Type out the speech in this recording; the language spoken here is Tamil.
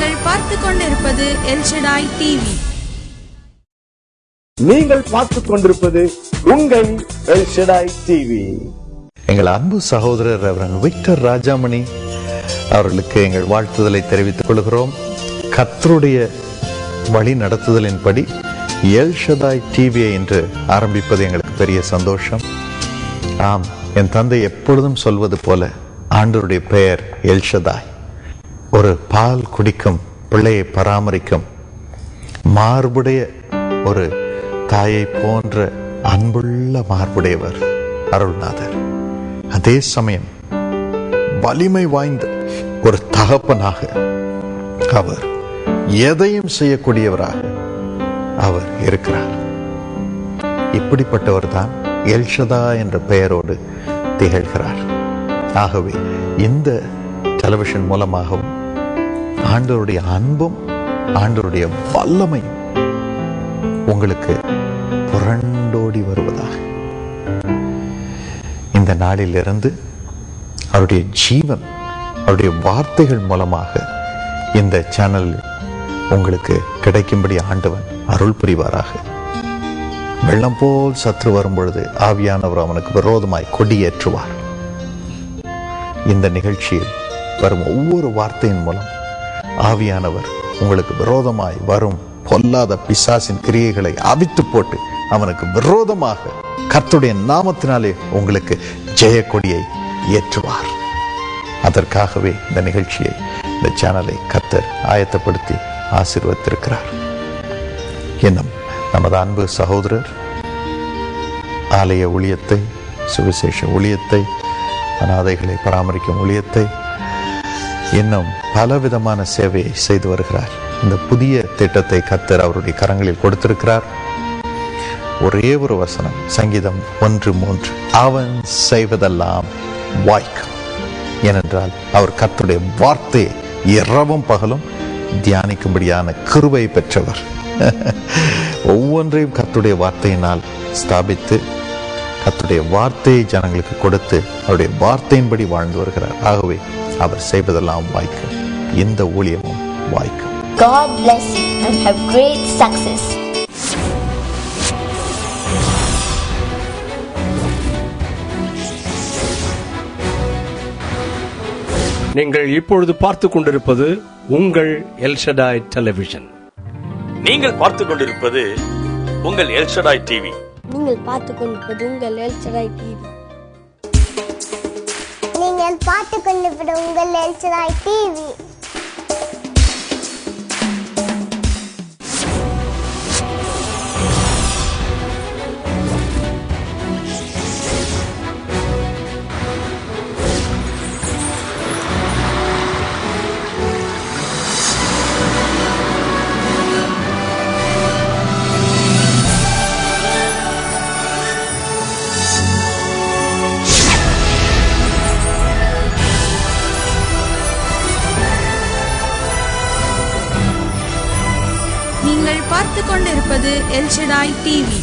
நீங்கள் பார்த்துக் கொண்டிருப்பது எல் ஷடாய் டிவி. நீங்கள் பார்த்துக் கொண்டிருப்பது உங்கள் எல் ஷடாய் டிவி. எங்கள் அன்பு சகோதரர் ரெவரண்ட் விக்டர் ராஜாமணி அவர்களுக்கு எங்கள் வாழ்த்துதலை தெரிவித்துக் கொள்கிறோம். கர்த்தருடைய வழி நடத்துதலின்படி எல் ஷடாய் டிவியை என்று ஆரம்பிப்பது எங்களுக்கு பெரிய சந்தோஷம். ஆம், என் தந்தை எப்பொழுதும் சொல்வது போல ஆண்டவருடைய பெயர் எல் ஷடாய். ஒரு பால் குடிக்கும் பிள்ளையை பராமரிக்கும் மார்புடைய ஒரு தாயை போன்ற அன்புள்ள மார்புடையவர் அருள்நாதர். அதே சமயம் வலிமை வாய்ந்த ஒரு தகப்பனாக அவர் எதையும் செய்யக்கூடியவராக அவர் இருக்கிறார். இப்படிப்பட்டவர் தான் எல் ஷடாய் என்ற பெயரோடு திகழ்கிறார். ஆகவே இந்த டெலிவிஷன் மூலமாகவும் ஆண்டவருடைய அன்பும் ஆண்டவருடைய வல்லமையும் உங்களுக்கு புரண்டோடி வருவதாக. இந்த நாளிலிருந்து அவருடைய ஜீவன் அவருடைய வார்த்தைகள் மூலமாக இந்த சேனல் உங்களுக்கு கிடைக்கும்படி ஆண்டவன் அருள் புரிவாராக. வெள்ளம் போல் சற்று வரும் பொழுது ஆவியானவர் அவனுக்கு விரோதமாய் கொடியேற்றுவார். இந்த நிகழ்ச்சியில் வரும் ஒவ்வொரு வார்த்தையின் மூலம் ஆவியானவர் உங்களுக்கு விரோதமாய் வரும் பொல்லாத பிசாசின் கிரியைகளை அவித்து போட்டு அவனுக்கு விரோதமாக கர்த்தருடைய நாமத்தினாலே உங்களுக்கு ஜெய கொடியை ஏற்றுவார். அதற்காகவே இந்த நிகழ்ச்சியை, இந்த சேனலை கர்த்தர் ஆயத்தப்படுத்தி ஆசீர்வதித்திருக்கிறார். இன்னும் நமது அன்பு சகோதரர் ஆலய ஊழியத்தை, சுவிசேஷ ஊழியத்தை, அநாதைகளை பராமரிக்கும் ஊழியத்தை, இன்னும் பலவிதமான சேவையை செய்து வருகிறார். இந்த புதிய திட்டத்தை கர்த்தர் அவருடைய கரங்களில் கொடுத்திருக்கிறார். ஒரே ஒரு வசனம், சங்கீதம் 1:3, அவன் செய்வதெல்லாம் வாய்க்கும். ஏனென்றால் அவர் கர்த்தருடைய வார்த்தையை இரவும் பகலும் தியானிக்கும்படியான கிருபை பெற்றவர். ஒவ்வொன்றையும் கர்த்தருடைய வார்த்தையினால் ஸ்தாபித்து கர்த்தருடைய வார்த்தையை ஜனங்களுக்கு கொடுத்து அவருடைய வார்த்தையின்படி வாழ்ந்து வருகிறார். ஆகவே அவர் செய்வதெல்லாம் வாய்க்கும். இந்த ஊழியமும் வாய்க்கும். God bless you and have great success. நீங்கள் இப்பொழுது பார்த்துக் கொண்டிருப்பது உங்கள் எல் ஷடாய் டெலிவிஷன். நீங்கள் பார்த்துக் கொண்டிருப்பது உங்கள் எல் ஷடாய் டிவி. நீங்கள் பார்த்துக் கொண்டிருப்பது உங்கள் எல் ஷடாய் டிவி. நீங்கள் பார்த்துக் கொண்டிருப்பது உங்கள் எல் ஷடாய் டிவி. நீங்கள் பார்த்துக் கொண்டிருப்பது எல் ஷடாய் டிவி.